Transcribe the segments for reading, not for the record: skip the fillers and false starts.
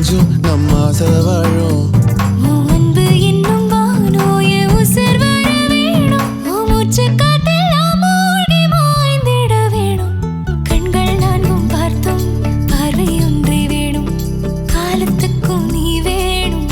நெஞ்சும் நம்ம ஆசை வாழும். உன் அன்பு என்னும் வானோய உசிர் வர வேணும். உன் மூச்சு காத்தெல்லாம் மூழ்கி மாய்ந்திட வேணும். கண்கள் நான்கும் பார்த்தும் பார்வை ஒன்றே வேணும். காலத்துக்கும் நீ வேணும்.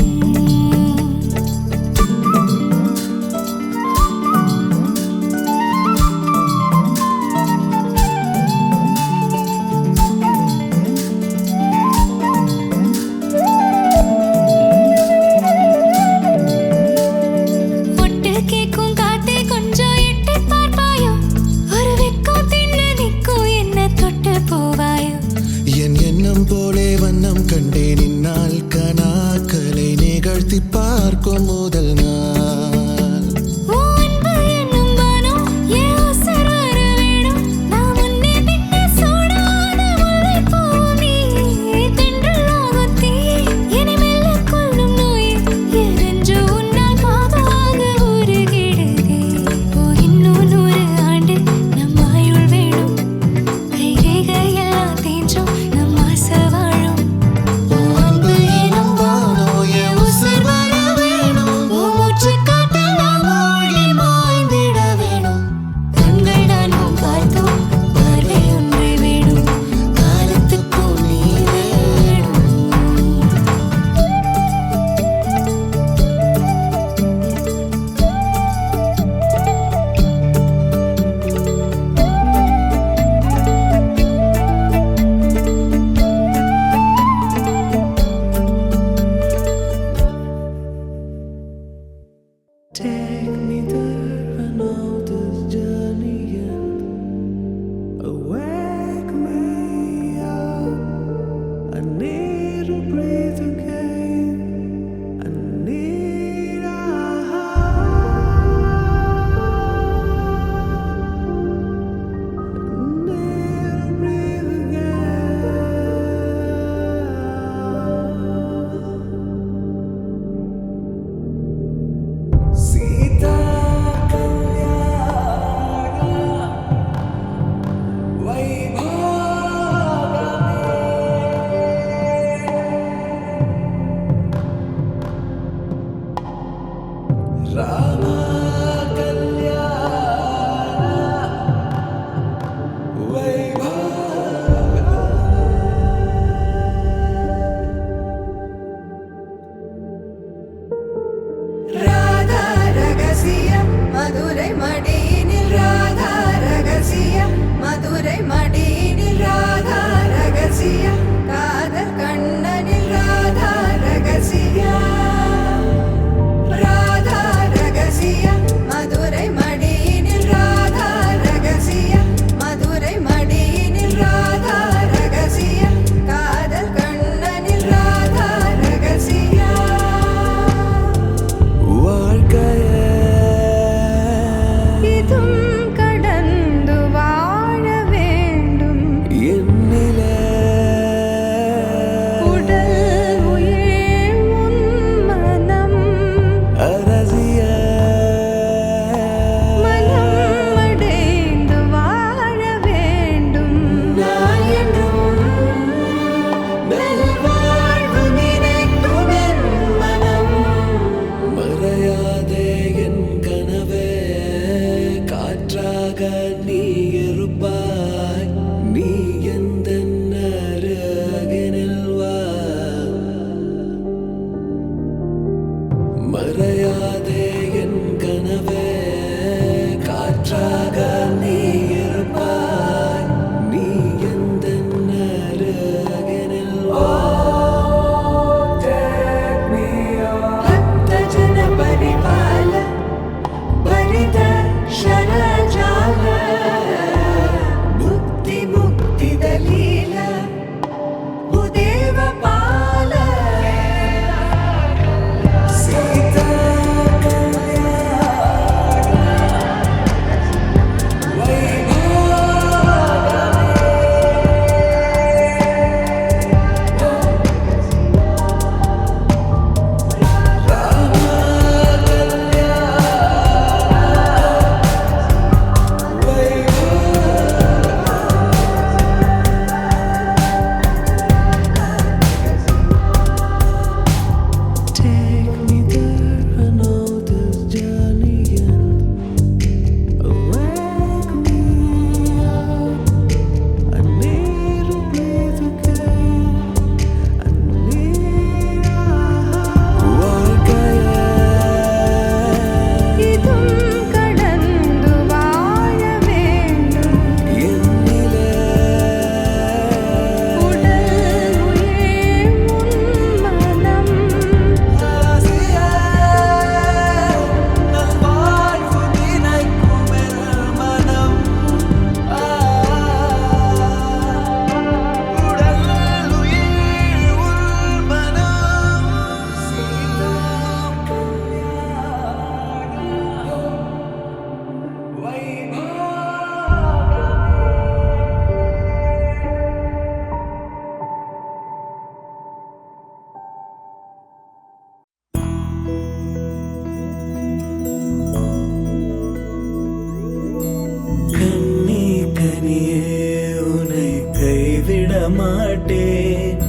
மாட்டேன்.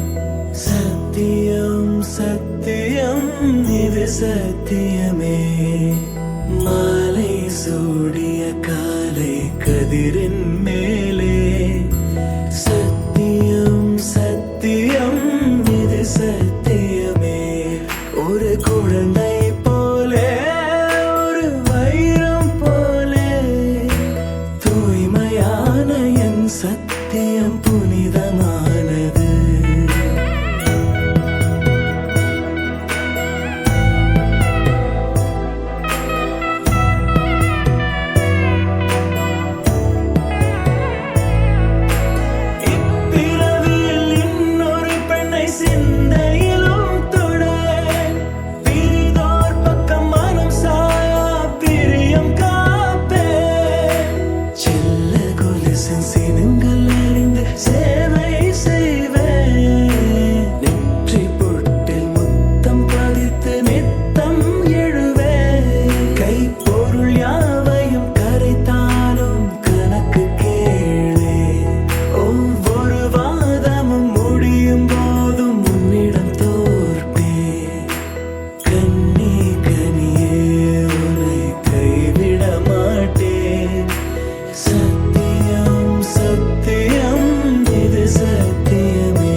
சத்தியம் சத்தியம் இது சத்தியமே. மாலை சூடிய காலை கதிரின் மேலே. சத்தியம் சத்தியம் இது சத்தியமே. ஒரு குழந்தை போலே ஒரு வைரம் போலே தூய்மையான என் சத்தியம் புனிதமானது. இப்பிறவியில் இன்னொரு பெண்ணை சிந்தையிலும் தொட. பிரிதோர் பக்கம் மனம் சாயா பிரியம் காப்பேன். செல்ல கொலுசின் சினுங்கள் அறிந்து சேவை செய்வேன். நெற்றி பொட்டில் முத்தம் பதித்து நித்தம் எழுவேன். கைப்பொருள் யாவையும் கரைத்தாலும் கணக்கு கேளே. ஒவ்வொரு வாதமும் முடியும் போதும் உன்னிடம் தோற்பேன். கண்ணி கனியே உன்னை கைவிட மாட்டேன். சத்தியம் சத்தியம் இது சத்தியமே.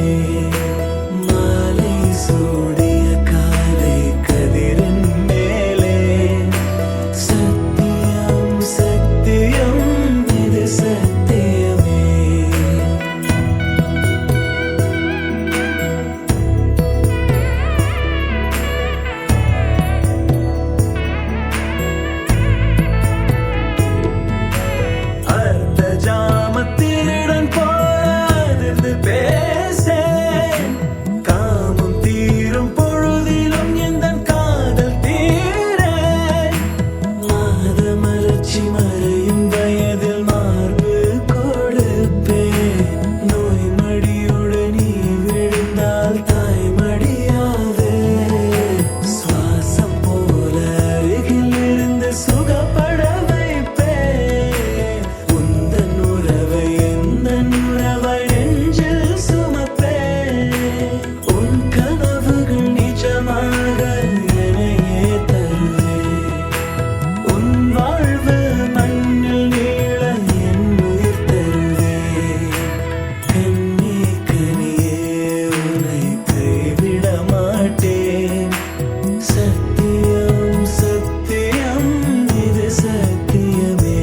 மாலை சூடிய காலை கதிரின் மேலே. சத்தியம் சத்தியம் இது சத்தியமே. அர்த்த ஜாமத்திருடன் போராதிருந்து பேசேன். காமம் தீரும் பொழுதிலும் எந்தன் காதல் தீரேன். மாதமலர்ச்சி மறையும் வயதில் மார்பு கொடுப்பேன். நோய் மடியோடு நீ விழுந்தால் தாய்மடியாவே. சுவாசம் போல அருகில் இருந்து சுகப்பட வைப்பேன். உந்தன் உறவை எந்தன் உறவை நெஞ்சில் சுமப்பேன். உன் கனவுகள் நிஜமாக என்னையே தருவேன். உன் வாழ்வு மண்ணில் நீள என் உயிர் தருவேன். கண்ணி கனியே உன்னை கைவிட மாட்டேன். சத்தியம் சத்தியம் இது சத்தியமே.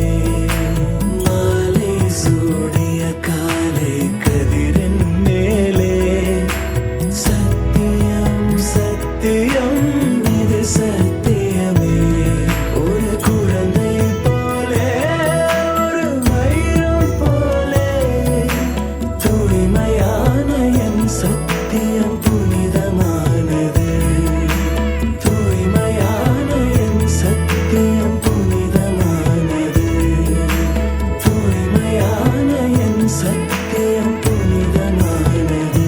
மாலை சூடிய காலை கதிரின் மேலே. சத்தியம் சத்தியம் இது சத்தியமே. ஒரு குழந்தை போலே ஒரு வைரம் போலே தூய்மையான என் சத்தியம் புனிதமானது. தூய்மையான என் சத்தியம் புனிதமானது. தூய்மையான என் சத்தியம் புனிதமானது.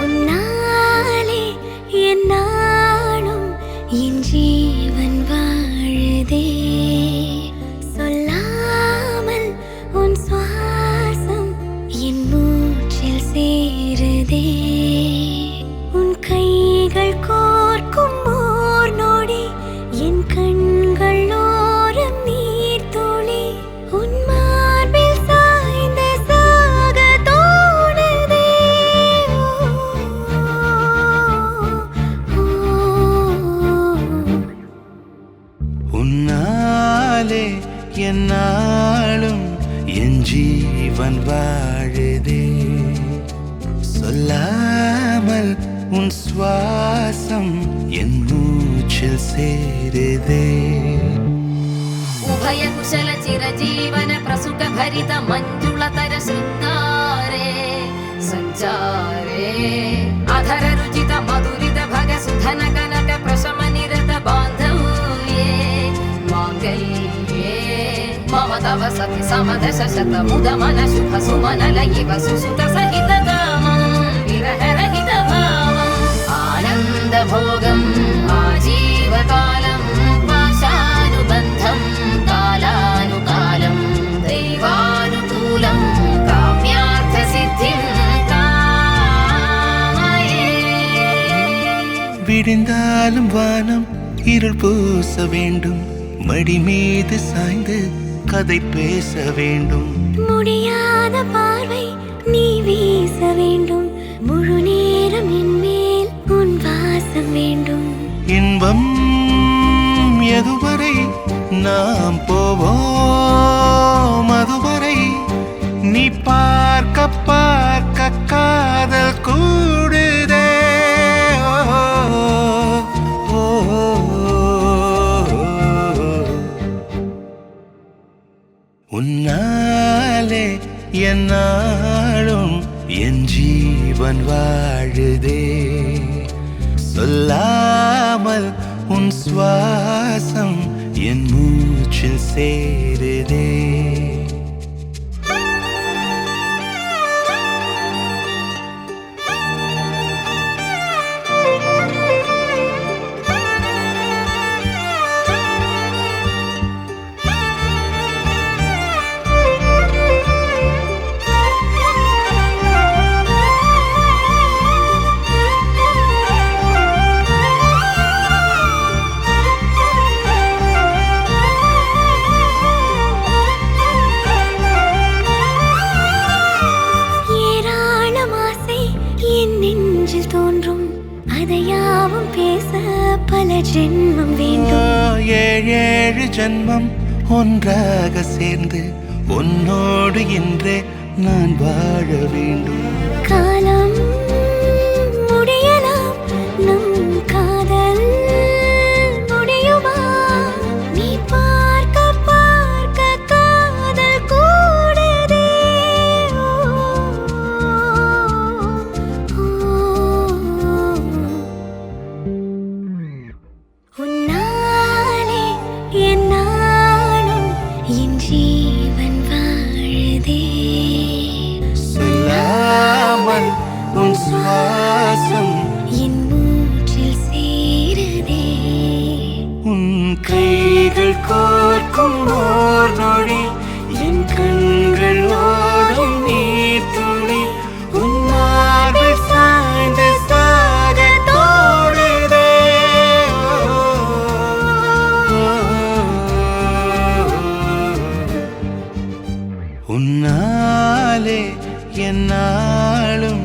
உன்னாலே என் நாளும் என் ஜீவன் வாழுதே. சொல்லாமல் உன் சுவாசம் என் மூச்சில் சேருதே. உன் கைகள் கோர்க்கும் ஓர் நொடி என் கண்கள் ஓரம் நீர் துளி. உன் மார்பில் சாய்ந்து சாக தோணுதே. உன்னாலே என்னாலும் என் ஜீவன் வாழுதே. சொல்லாமல் உன் சுவாசம் என் மூச்சில் சேருதே उभय कुशल चिरजीवन प्रसुख भरित मञ्जुलतर शृङ्गारे सञ्चारे अधर रुचित मधुरित भग सुधन कनक प्रशम निरत बान्धव्ये माङ्गल्ये मम तव सति समदश शत मुद मन शुभ सुमन लयिव सुसुत सहित कामं विरह रहित भावम् आनन्द भोगम् आजीवकालं पाशानुबन्धम् कालानुकालं दैवानुकूलं काम्यार्थसिद्धिं कामये விடிந்தாலும் வானம் இருள் பூச வேண்டும் மடி மீது சாய்ந்து கதை பேச வேண்டும் முடியாத பார்வை நீ வீச வேண்டும் முழு நேரம் என் மேல் உன் வாசம் வேண்டும் இன்பம் எதுவரை நாம் போவோம் அதுவரை நீ பார்க்க பார்க்க காதல் கூடுதே ஓ, ஓ, உன்னாலே என்னாலும் என் ஜீவன் வாழுதே சொல்லாமல் உன் சுவாசம் என் மூச்சில் சேருதே பல ஜென்மம் வேண்டும் ஏழேழு ஜென்மம் ஒன்றாக சேர்ந்து உன்னோடு இன்றே நான் வாழ வேண்டும் காலம் முடியலாம் நம் காதல் முடியுமா நீ பார்க்க பார்க்க காதல் கூடுதே உன்னாலே என்னாலும் என் ஜீவன் வாழுதே சொல்லாமல் உன் சுவாசம் என் மூச்சில் சேருதே உன் கைகள் கோர்க்கும் ஓர் நொடி என் கண்கள் ஓடும் நீர் துளி உன் மார்பில் சாய்ந்து சாக தோடுதே உன்னாலே என்னாலும்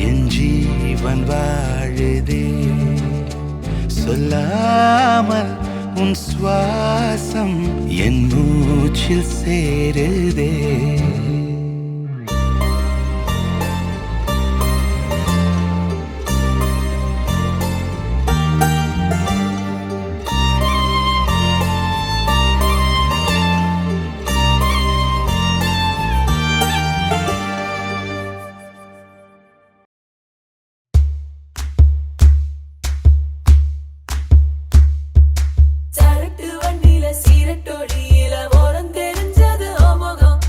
என் ஜீவன் வாழுதே சொல்லாமல் உன் சுவாசம் என் மூச்சில் சேருதே சரட்டு வண்டியில சீரட்டொடியில ஓரம் தெரிஞ்சது ஓமுகம்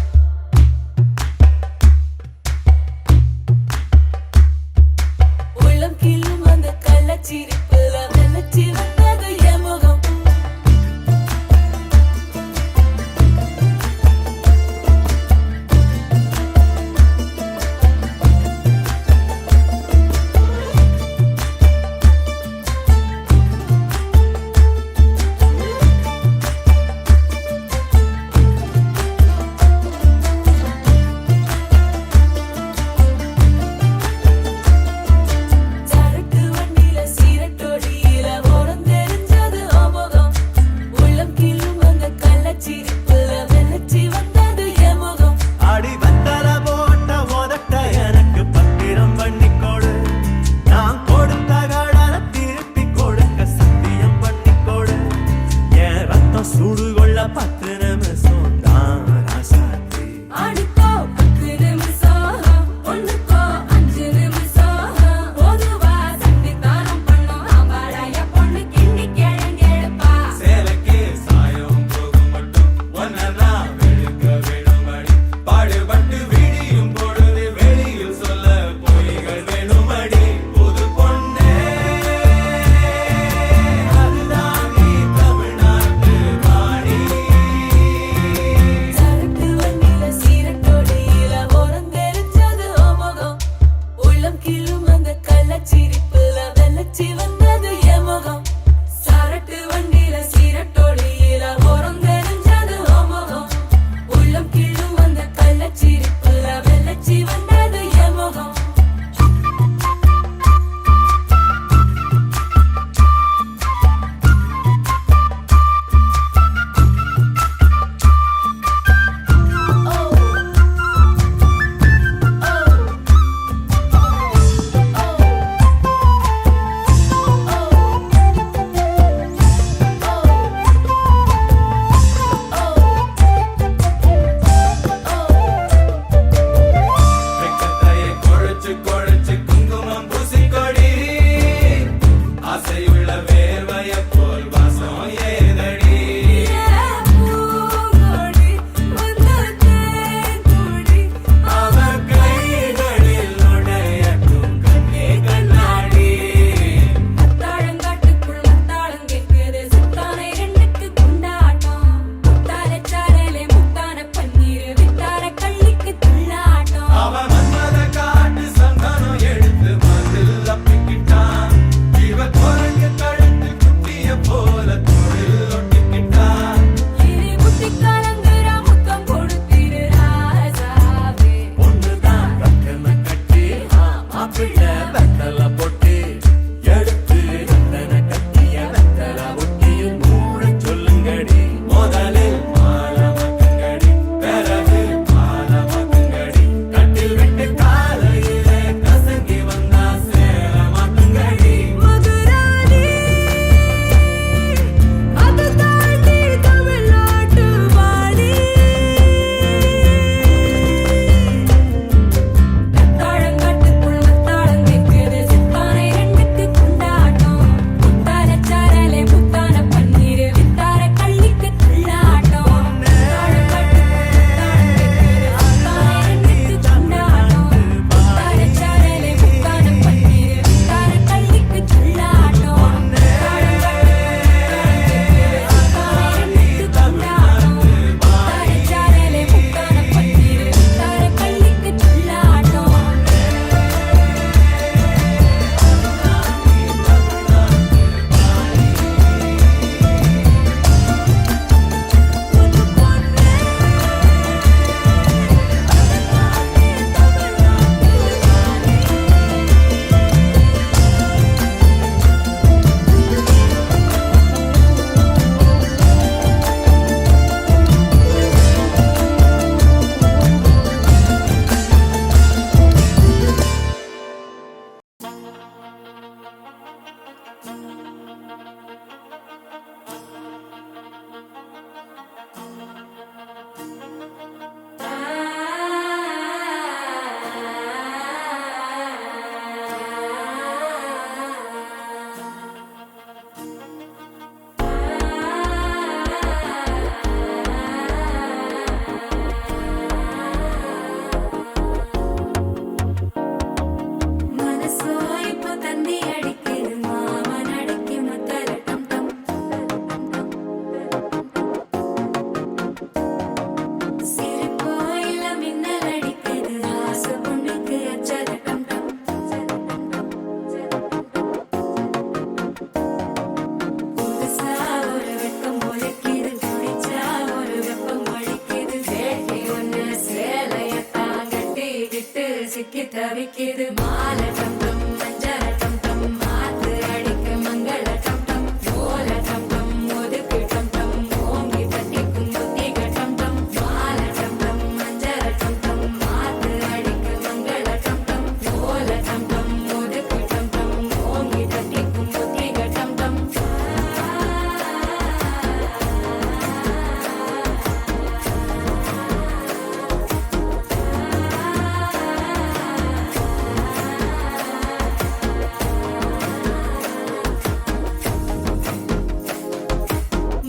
அடிக்குது மாலை டம் டம் மஞ்சள் டம் டம் மாத்து அடிக்க மங்கள டம் டம் ஓல டம் டம் ஒதுக்கு டம் டம் ஓங்கி தட்டிக்கும் புத்திக டம் டம் மாலை டம் டம் மஞ்சள் டம் டம் மாத்து அடிக்க மங்கள டம் டம் ஓல டம் டம் ஒதுக்கு டம் டம் ஓங்கி தட்டிக்கும் புத்திக டம் டம்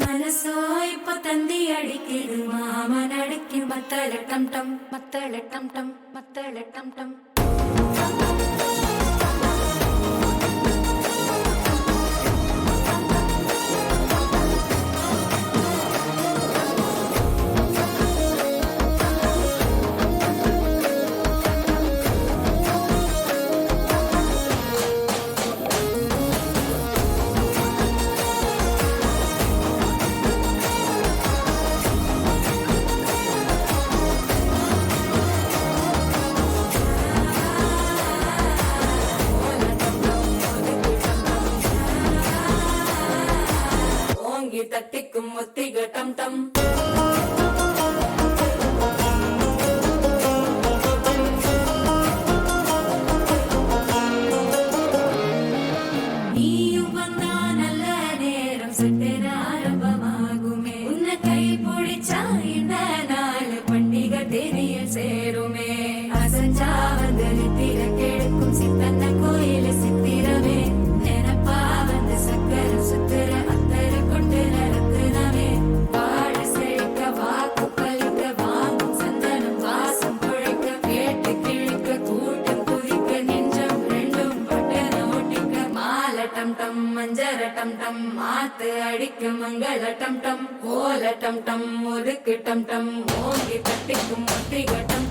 மனசோ இப்ப தந்தி அடிக்குது மாமன் அடிக்கும் மத்தள டம் டம் மத்தள டம் டம் மத்தள டம் டம் ஓங்கி தட்டிக்கும் ஒத்திக டம் டம் நீயும் வந்தா நல்ல நேரம் சட்டென ஆரம்பமாகுமே உன்னை கை பிடிச்சா இந்த நாள் பண்டிகை தெரிய சேருமே அசஞ்சா வந்து நித்திர கெடுக்கும் சித்தன்ன கோயில சித்திரமே நினப்பா வந்து சக்கர சுத்திர அத்தர கொண்டு நடத்துனவே பாடு செழிக்க வாக்கு பலிக்க வாங்கும் சந்தனம் வாசம் குழைக்க கேட்டு கிழிக்க கூட்டம் குதிக்க நெஞ்சம் ரெண்டும் பட்டன ஒட்டிக்க மாலை டம் டம் மஞ்சர டம் டம் மாத்து அடிக்க மங்கள டம் டம் ஓல டம் டம் ஒதுக்கு டம் டம் ஓங்கி தட்டிக்கும் ஒத்திக டம்